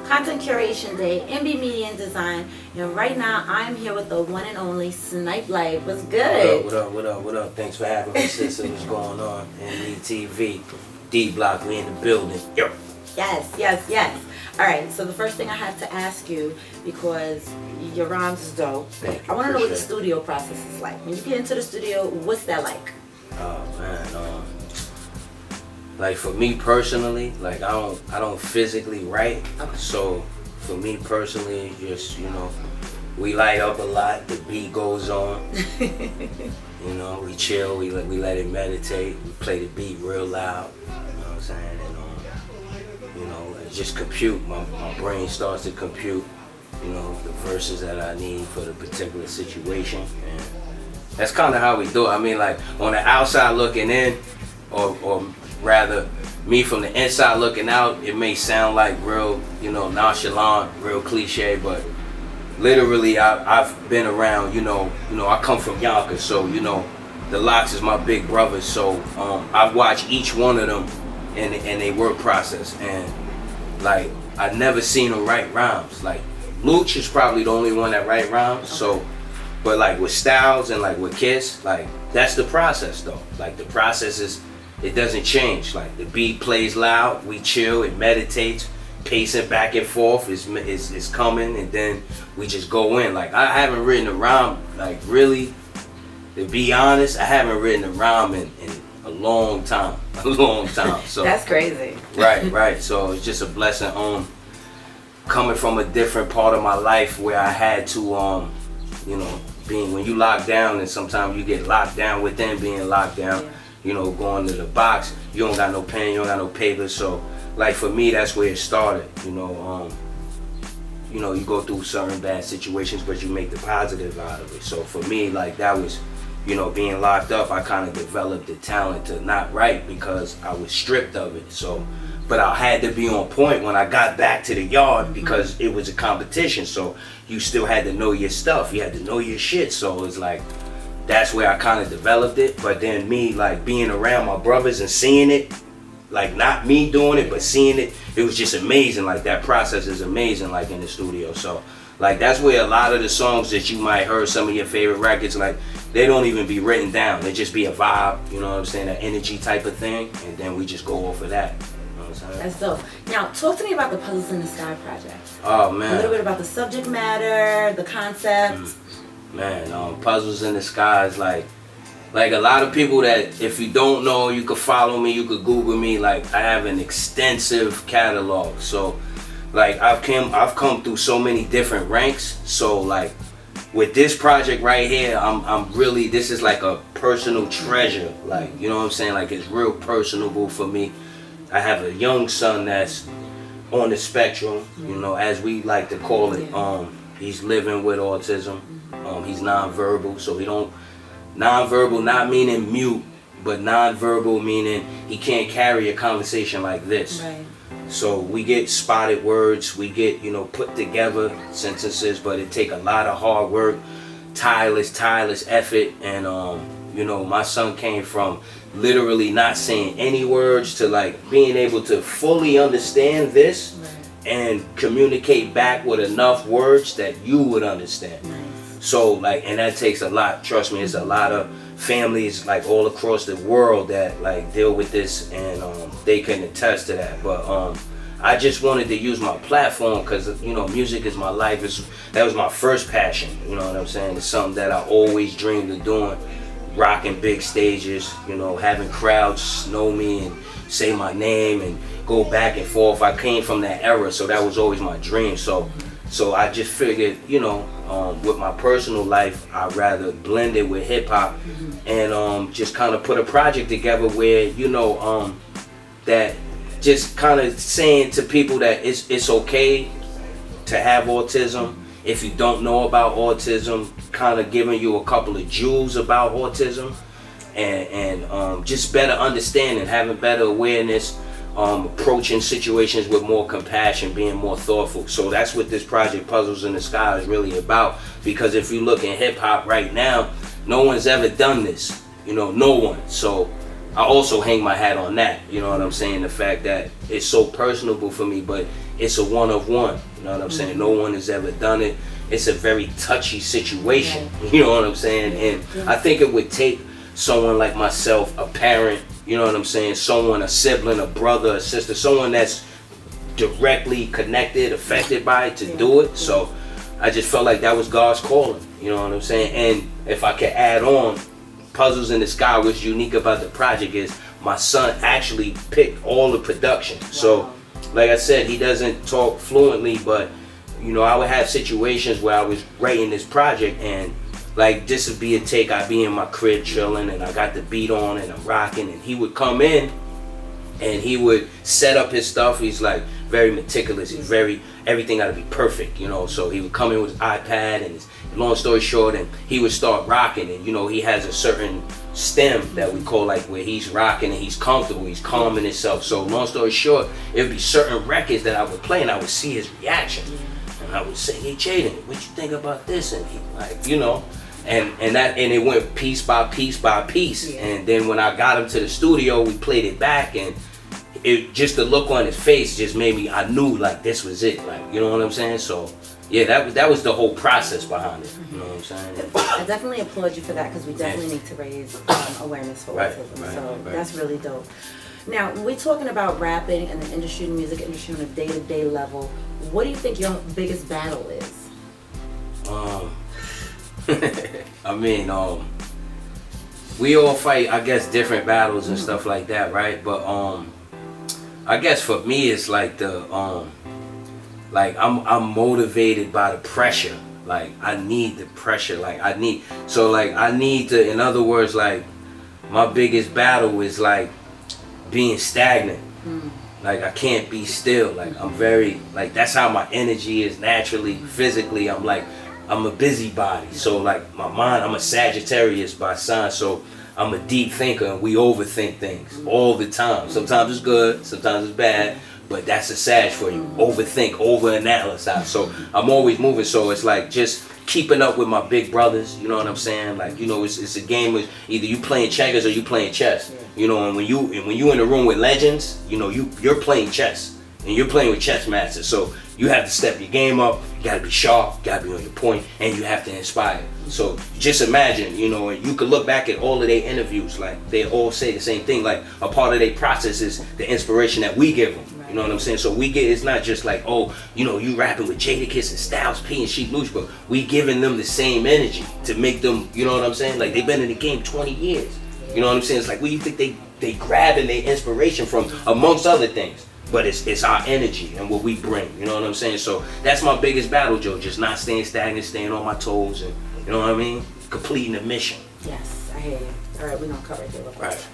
Content Curation Day, MB Media and Design. And right now, I'm here with the one and only Snyp Life. What's good? What up? Thanks for having me, sister. What's going on? MBTV, D Block, we in the building. Yo. Yes. All right, so the first thing I have to ask you, because your rhymes is dope, Thank you. I want to know what the studio process is like. When you get into the studio, what's that like? Oh man, like for me personally, like I don't physically write. Okay. So for me personally, just we light up a lot. The beat goes on. We chill. We let it meditate. We play the beat real loud. You know what I'm saying? And just compute. My brain starts to compute. The verses that I need for the particular situation. And that's kind of how we do it. I mean, like on the outside looking in, or rather me from the inside looking out, it may sound like real, nonchalant, real cliche, but literally I've been around, I come from Yonkers, so the Locks is my big brother, so I've watched each one of them and they work process, and like I never seen them write rhymes. Like Luch is probably the only one that write rhymes, so but like with Styles and like with Kiss, like that's the process though. Like the process is, it doesn't change. Like the beat plays loud, we chill, it meditates, pacing back and forth is coming, and then we just go in. Like I haven't written a rhyme, like really, to be honest, I haven't written a rhyme in a long time. So That's crazy. Right. So it's just a blessing coming from a different part of my life where I had to being when you lock down, and sometimes you get locked down within being locked down. Going to the box, you don't got no pen, you don't got no paper. So like for me, that's where it started. You go through certain bad situations, but you make the positive out of it. So for me, like that was, being locked up, I kind of developed the talent to not write because I was stripped of it. So, but I had to be on point when I got back to the yard because it was a competition. So you still had to know your stuff. You had to know your shit. So it's like, that's where I kind of developed it. But then me, like being around my brothers and seeing it, like not me doing it, but seeing it, it was just amazing. Like that process is amazing, like in the studio. So like that's where a lot of the songs that you might heard, some of your favorite records, like they don't even be written down. They just be a vibe, you know what I'm saying, an energy type of thing. And then we just go off of that. You know what I'm saying? That's dope. Now, talk to me about the Puzzles in the Sky project. Oh man. A little bit about the subject matter, the concept. Man, Puzzles in the Sky is like a lot of people that, if you don't know, you could follow me, you could Google me. Like I have an extensive catalog. So like I've come through so many different ranks. So like with this project right here, I'm really, this is like a personal treasure. Like, you know what I'm saying? Like it's real personable for me. I have a young son that's on the spectrum, as we like to call it. He's living with autism. He's nonverbal, so nonverbal not meaning mute, but nonverbal meaning he can't carry a conversation like this. Right. So we get spotted words, we get, put together sentences, but it take a lot of hard work, tireless effort. And, my son came from literally not saying any words to like being able to fully understand this and communicate back with enough words that you would understand. So like, and that takes a lot, trust me, it's a lot of families like all across the world that like deal with this, and they can attest to that. But I just wanted to use my platform because music is my life. That was my first passion, you know what I'm saying? It's something that I always dreamed of doing, rocking big stages, having crowds know me and say my name and go back and forth. I came from that era, so that was always my dream. So I just figured, with my personal life, I'd rather blend it with hip hop and just kind of put a project together where, that just kind of saying to people that it's okay to have autism. If you don't know about autism, kind of giving you a couple of jewels about autism and just better understanding, having better awareness, approaching situations with more compassion, being more thoughtful. So that's what this project Puzzles in the Sky is really about, because if you look in hip hop right now, no one's ever done this, no one. So I also hang my hat on that. You know what I'm saying? The fact that it's so personable for me, but it's a one of one. You know what I'm saying? No one has ever done it. It's a very touchy situation. You know what I'm saying? And I think it would take someone like myself, a parent, you know what I'm saying, someone, a sibling, a brother, a sister, someone that's directly connected, affected by it to do it. So I just felt like that was God's calling, you know what I'm saying? And if I could add on, Puzzles in the Sky, what's unique about the project is my son actually picked all the production. Wow. So like I said, he doesn't talk fluently, but you know, I would have situations where I was writing this project and like this would be a take, I'd be in my crib chilling and I got the beat on and I'm rocking, and he would come in and he would set up his stuff. He's like very meticulous, he's very, everything gotta be perfect, you know. So he would come in with his iPad and his, long story short, and he would start rocking, and you know, he has a certain stem that we call like where he's rocking and he's comfortable, he's calming himself. So long story short, it would be certain records that I would play and I would see his reaction. And I would say, hey Jaden, what you think about this? And he like, you know, and it went piece by piece by piece. Yeah. And then when I got him to the studio, we played it back, and it just the look on his face just made me, I knew like this was it, like, you know what I'm saying? So yeah, that was the whole process behind it. You know what I'm saying? I definitely applaud you for that, because we definitely need to raise awareness for autism. So that's really dope. Now, when we're talking about rapping and the industry, the music industry on a day-to-day level, what do you think your biggest battle is? I mean, we all fight, I guess, different battles and stuff like that, right? But I guess for me, it's like the like I'm motivated by the pressure. Like I need the pressure. Like I need to. In other words, like my biggest battle is like being stagnant. Like I can't be still. Like I'm very, like that's how my energy is naturally, physically. I'm a busybody. So like my mind, I'm a Sagittarius by sign, so I'm a deep thinker, and we overthink things all the time. Sometimes it's good, sometimes it's bad, but that's a Sag for you. Overthink, overanalyze. So I'm always moving, so it's like just keeping up with my big brothers, you know what I'm saying? Like, you know, it's a game of either you playing checkers or you playing chess. You know, and when you in the room with legends, you know, you're playing chess and you're playing with chess masters. So you have to step your game up, you gotta be sharp, you gotta be on your point, and you have to inspire. So just imagine, you know, and you could look back at all of their interviews, like they all say the same thing, like a part of their process is the inspiration that we give them. You know what I'm saying? So we get, it's not just like, oh, you know, you rapping with Jadakiss and Styles P and Sheek Louch, but we giving them the same energy to make them, you know what I'm saying? Like they've been in the game 20 years. You know what I'm saying? It's like, where you think they grabbing their inspiration from, amongst other things? But it's our energy and what we bring, you know what I'm saying? So that's my biggest battle, Joe, just not staying stagnant, staying on my toes, and you know what I mean? Completing the mission. Yes, I hear you. All right, we're gonna cut right there. Right.